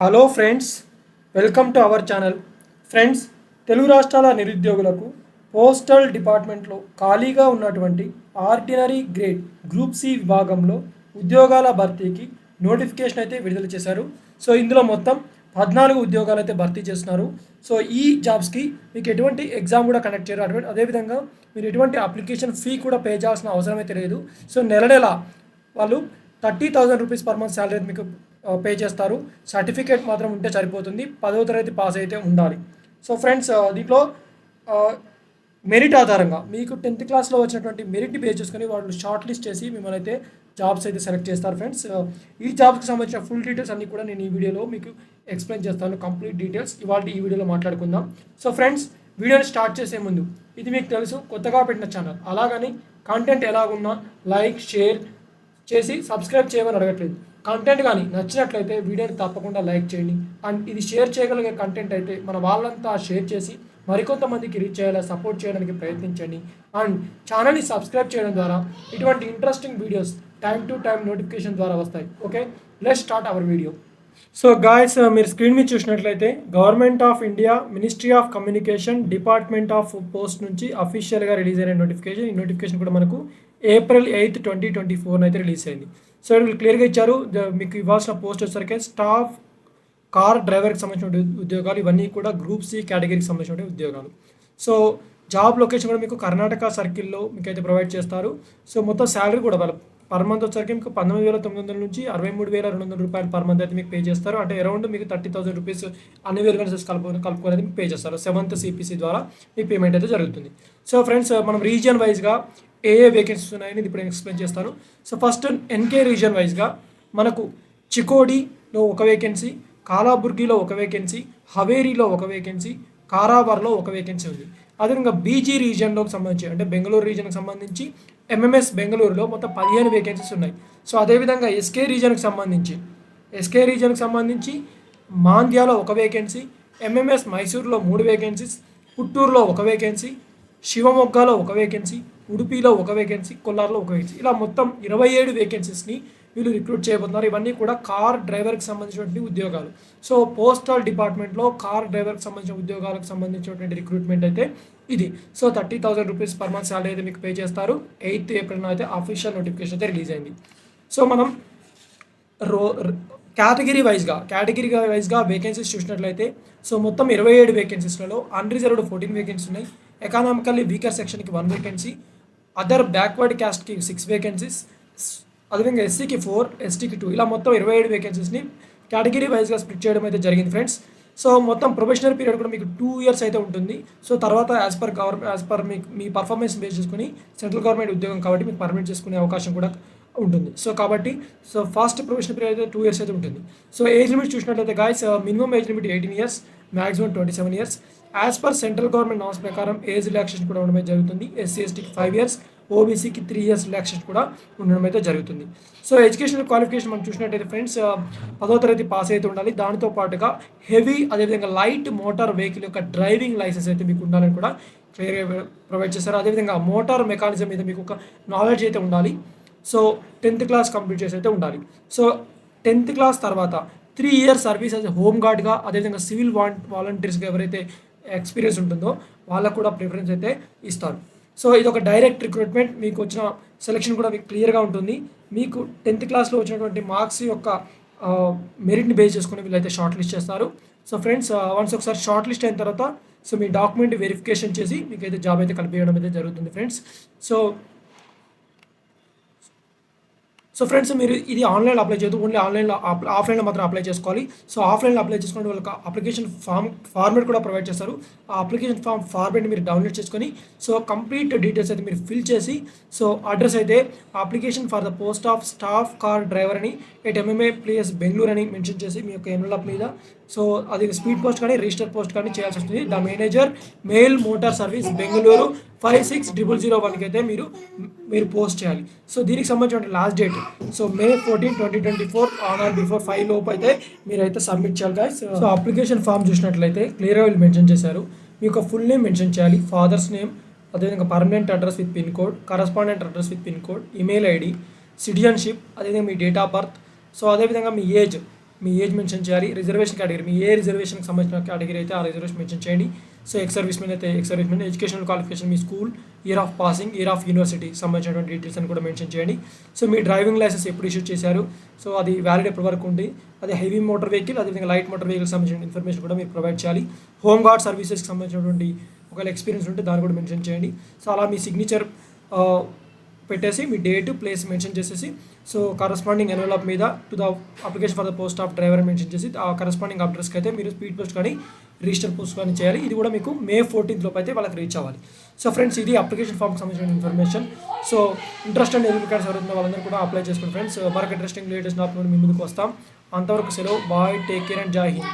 Hello friends, welcome to our channel. Friends, Telugu రాష్ట్రాల నిరుద్యోగులకు postal డిపార్ట్మెంట్లో ఖాళీగా ఉన్నటువంటి ఆర్డినరీ గ్రేడ్ గ్రూప్ సి విభాగంలో ఉద్యోగాల భర్తీకి నోటిఫికేషన్ అయితే విడుదల చేశారు. సో ఇందులో మొత్తం 14 ఉద్యోగాలు అయితే భర్తీ చేస్తున్నారు. సో ఈ జాబ్స్కి మీకు ఎటువంటి ఎగ్జామ్ కూడా కండక్ట్ చేయరు. అదేవిధంగా మీరు ఎటువంటి అప్లికేషన్ ఫీ కూడా పే చేయాల్సిన అవసరం అయితే లేదు. సో నెల నెల వాళ్ళు 30,000 రూపీస్ పర్ మంత్ శాలరీ మీకు పే చేస్తారు. సర్టిఫికేట్ మాత్రం ఉంటే సరిపోతుంది. 10వ తరగతి పాస్ అయితే ఉండాలి. సో ఫ్రెండ్స్, దీంట్లో మెరిట్ ఆధారంగా మీకు 10th క్లాస్లో వచ్చినటువంటి మెరిట్ని బేస్ చేసుకొని వాళ్ళు షార్ట్ లిస్ట్ చేసి మిమ్మల్ని అయితే జాబ్స్ అయితే సెలెక్ట్ చేస్తారు. ఫ్రెండ్స్, ఈ జాబ్స్కి సంబంధించిన ఫుల్ డీటెయిల్స్ అన్నీ కూడా నేను ఈ వీడియోలో మీకు ఎక్స్ప్లెయిన్ చేస్తాను. కంప్లీట్ డీటెయిల్స్ ఇవాళ ఈ వీడియోలో మాట్లాడుకుందాం. సో ఫ్రెండ్స్, వీడియోని స్టార్ట్ చేసే ముందు ఇది మీకు తెలుసు కొత్తగా పెట్టిన ఛానల్, అలాగని కంటెంట్ ఎలాగున్నా లైక్ షేర్ చేసి సబ్స్క్రైబ్ చేయమని అడగట్లేదు. కంటెంట్ కానీ నచ్చినట్లయితే వీడియోని తప్పకుండా లైక్ చేయండి. అండ్ ఇది షేర్ చేయగలిగే కంటెంట్ అయితే మన వాళ్ళంతా షేర్ చేసి మరికొంతమందికి రీచ్ చేయాలా సపోర్ట్ చేయడానికి ప్రయత్నించండి. అండ్ ఛానల్ని సబ్స్క్రైబ్ చేయడం ద్వారా ఇటువంటి interesting videos time to time notification ద్వారా వస్తాయి. Okay, let's start our video. So guys, మీరు స్క్రీన్ మీద చూసినట్లయితే government of India ministry of communication department of post నుంచి అఫీషియల్గా రిలీజ్ అయిన నోటిఫికేషన్. ఈ నోటిఫికేషన్ కూడా మనకు April 8, 2024 అయితే రిలీజ్ అయింది. సో వీళ్ళు క్లియర్గా ఇచ్చారు. మీకు ఇవ్వాల్సిన పోస్ట్ వచ్చేసరికి స్టాఫ్ కార్ డ్రైవర్కి సంబంధించిన ఉద్యోగాలు. ఇవన్నీ కూడా గ్రూప్ సి కేటగిరీకి సంబంధించిన ఉద్యోగాలు. సో జాబ్ లొకేషన్ కూడా మీకు కర్ణాటక సర్కిల్లో మీకు అయితే ప్రొవైడ్ చేస్తారు. సో మొత్తం శాలరీ కూడా వాళ్ళ పర్ మంత్ వచ్చరికి మీకు 19,900 నుంచి 63,200 రూపాయలు పర్ మంత్ అయితే మీకు పే చేస్తారు. అంటే అరౌండ్ మీకు 30,000 రూపీస్ అన్ని వేరియబుల్స్ కలుపుకొని మీకు పే చేస్తారు. 7th CPC ద్వారా మీ పేమెంట్ అయితే జరుగుతుంది. సో ఫ్రెండ్స్, మనం రీజియన్ వైజ్గా ఏ వేకెన్సీస్ ఉన్నాయని ఇప్పుడు నేను ఎక్స్ప్లెయిన్ చేస్తాను. సో ఫస్ట్ ఎన్కే రీజియన్ వైజ్గా మనకు చికోడీలో ఒక వేకెన్సీ, కాలాబుర్గిలో ఒక వేకెన్సీ, హవేరీలో ఒక వేకెన్సీ, కారావార్లో ఒక వేకెన్సీ ఉంది. అదేవిధంగా బీజీ రీజియన్లోకి సంబంధించి అంటే బెంగళూరు రీజియన్కి సంబంధించి MMS బెంగళూరులో మొత్తం 15 వేకెన్సీస్ ఉన్నాయి. సో అదేవిధంగా ఎస్కే రీజియన్కి సంబంధించి మాంద్యాలో ఒక వేకెన్సీ, MMS మైసూర్లో 3 వేకెన్సీస్, పుత్తూరులో ఒక వేకెన్సీ, శివమొగ్గలో ఒక వేకెన్సీ, ఉడుపిలో ఒక వేకెన్సీ, కొల్లార్లో ఒక వేకెన్సీ, ఇలా మొత్తం 27 వేకెన్సీస్ని వీళ్ళు రిక్రూట్ చేయబోతున్నారు. ఇవన్నీ కూడా కార్ డ్రైవర్కి సంబంధించినటువంటి ఉద్యోగాలు. సో పోస్టల్ డిపార్ట్మెంట్లో కార్ డ్రైవర్కి సంబంధించిన ఉద్యోగాలకు సంబంధించినటువంటి రిక్రూట్మెంట్ అయితే ఇది. So 30,000 rupees per month salary అయితే మీకు పే చేస్తారు. 8th April అయితే అఫీషియల్ నోటిఫికేషన్ అయితే రిలీజ్ అయింది. సో మనం కేటగిరీ వైజ్గా వేకెన్సీస్ చూసినట్లయితే సో మొత్తం 27 వేకెన్సీస్లలో అన్రిజర్వ్డ్ 14 వేకెన్సీ ఉన్నాయి. ఎకానామికల్లీ వీకర్ సెక్షన్కి 1 వేకెన్సీ, అదర్ బ్యాక్వర్డ్ క్యాస్ట్కి 6 వేకెన్సీస్, అదేవిధంగా SCకి 4, STకి 2, ఇలా మొత్తం 27 వేకెన్సీస్ని కేటగిరీ వైజ్గా స్ప్లిట్ చేయడం అయితే జరిగింది. ఫ్రెండ్స్, సో మొత్తం ప్రొఫెషనల్ పీరియడ్ కూడా మీకు 2 years అయితే ఉంటుంది. సో తర్వాత యాజ్ పర్ మీ పర్ఫార్మెన్స్ బేస్ చేసుకుని సెంట్రల్ గవర్నమెంట్ ఉద్యోగం కాబట్టి మీకు పర్మిట్ చేసుకునే అవకాశం కూడా ఉంటుంది. సో కాబట్టి ఫస్ట్ ప్రొఫెషనల్ పీరియడ్ అయితే 2 years అయితే ఉంటుంది. సో ఏజ్ లిమిట్ చూసినట్లయితే guys, minimum age limit 18 years, maximum 27 years. As per central government norms ప్రకారం ఏజ్ రిలాక్సేషన్ కూడా ఉండడం జరుగుతుంది. SC/STకి 5 years, OBCకి 3 years రిలాక్సేషన్ కూడా ఉండడం అయితే జరుగుతుంది. సో ఎడ్యుకేషనల్ క్వాలిఫికేషన్ మనం చూసినట్టయితే ఫ్రెండ్స్, 10వ తరగతి పాస్ అయితే ఉండాలి. దానితో పాటుగా హెవీ అదేవిధంగా లైట్ మోటార్ వెహికల్ యొక్క డ్రైవింగ్ లైసెన్స్ అయితే మీకు ఉండాలని కూడా క్లియర్గా ప్రొవైడ్ చేస్తారు. అదేవిధంగా మోటార్ మెకానిజం మీద మీకు ఒక నాలెడ్జ్ అయితే ఉండాలి. సో 10th క్లాస్ కంప్లీట్ చేసి అయితే ఉండాలి. సో 10th క్లాస్ తర్వాత 3 years సర్వీస్ యాజ్ హోమ్ గార్డ్గా, అదేవిధంగా సివిల్ వాలంటీర్స్గా ఎవరైతే ఎక్స్పీరియన్స్ ఉంటుందో వాళ్ళకు కూడా ప్రిఫరెన్స్ అయితే ఇస్తారు. సో ఇది ఒక డైరెక్ట్ రిక్రూట్మెంట్. మీకు వచ్చిన సెలెక్షన్ కూడా మీకు క్లియర్గా ఉంటుంది. మీకు 10th క్లాస్లో వచ్చినటువంటి మార్క్స్ యొక్క మెరిట్ని బేస్ చేసుకుని వీళ్ళైతే షార్ట్ లిస్ట్ చేస్తారు. సో ఫ్రెండ్స్, వన్స్ ఒకసారి షార్ట్ లిస్ట్ అయిన తర్వాత సో మీ డాక్యుమెంట్ వెరిఫికేషన్ చేసి మీకు అయితే జాబ్ అయితే కలిపేయడం అయితే జరుగుతుంది. ఫ్రెండ్స్, సో ఫ్రెండ్స్, మీరు ఇది ఆన్లైన్లో అప్లై చేయదు, ఓన్లీ ఆఫ్లైన్లో మాత్రం అప్లై చేసుకోవాలి. సో ఆఫ్లైన్లో అప్లై చేసుకుంటే వాళ్ళకి అప్లికేషన్ ఫార్మేట్ కూడా ప్రొవైడ్ చేస్తారు. ఆ అప్లికేషన్ ఫార్మేట్ మీరు డౌన్లోడ్ చేసుకొని సో కంప్లీట్ డీటెయిల్స్ అయితే మీరు ఫిల్ చేసి సో అడ్రస్ అయితే application for the post of staff car driver అని MMA ప్లేస్ బెంగళూరు అని మెన్షన్ చేసి మీ యొక్క ఎన్వలప్ మీద సో అది స్పీడ్ పోస్ట్ కానీ రిజిస్టర్ పోస్ట్ కానీ చేయాల్సి వస్తుంది. The manager mail motor service Bengaluru 56001కి అయితే మీరు పోస్ట్ చేయాలి. సో దీనికి సంబంధించిన last date so May 14, 2024 on are before 5 లోపు అయితే మీరైతే సబ్మిట్ చేయాలి గాయ్స్. సో అప్లికేషన్ ఫామ్ చూసినట్లయితే క్లియర్గా వీళ్ళు మెన్షన్ చేశారు. మీ యొక్క ఫుల్ నేమ్ మెన్షన్ చేయాలి, ఫాదర్స్ నేమ్, అదేవిధంగా permanent address with pin code, correspondent address with pin code, email ID, citizenship, అదేవిధంగా మీ డేట్ ఆఫ్ బర్త్, సో అదేవిధంగా మీ ఏజ్ మీ ఏజ్ మెన్షన్ చేయాలి. రిజర్వేషన్ కేటగిరీ, మీ ఏ రిజర్వేషన్కి సంబంధించిన కేటగిరీ అయితే ఆ రిజర్వేషన్ మెన్షన్ చేయండి. సో ఎక్స్ సర్వీస్ మెన్ అయితే ex service men, educational qualification, me school, year of passing, year of university సంబంధించినటువంటి details అని కూడా మెన్షన్ చేయండి. సో మీ డ్రైవింగ్ లైసెన్స్ ఎప్పుడు ఇష్యూ చేశారు, సో అది వ్యాలిడ్ ఎప్పటి వరకు ఉంది, అది హెవీ మోటార్ వెహికల్ అదేవిధంగా లైట్ మోటార్ వెహికల్ సంబంధించిన ఇన్ఫర్మేషన్ కూడా మీరు ప్రొవైడ్ చేయాలి. హోమ్ గార్డ్ సర్వీసెస్కి సంబంధించినటువంటి ఒకవేళ ఎక్స్పీరియన్స్ ఉంటే దాన్ని కూడా మెన్షన్ చేయండి. సో అలా మీ సిగ్నేచర్ పెట్టేసి మీ డేట్ ప్లేస్ మెన్షన్ చేసేసి సో కరస్పాండింగ్ ఎన్వలప్ మీద to the application for the post of driver mention చేసి ఆ కరస్పాండింగ్ అడ్రస్కి అయితే మీరు స్పీడ్ పోస్ట్ కానీ రిజిస్టర్ పోస్ట్ కానీ చేయాలి. ఇది కూడా మీకు May 14th లోపు అయితే వాళ్ళకి రీచ్ అవ్వాలి. సో ఫ్రెండ్స్, ఇది అప్లికేషన్ ఫామ్కి సంబంధించిన information. So interest and eligibility ఎవరైతే వాళ్ళందరూ కూడా అప్లై చేసుకోండి ఫ్రెండ్స్. మరొక ఇంట్రెస్టింగ్ లేటెస్ట్ అప్లోడ్ మీ ముందుకు వస్తాం. అంతవరకు సెలవు. బాయ్, టేక్ కేర్ అండ్ జై హింద్.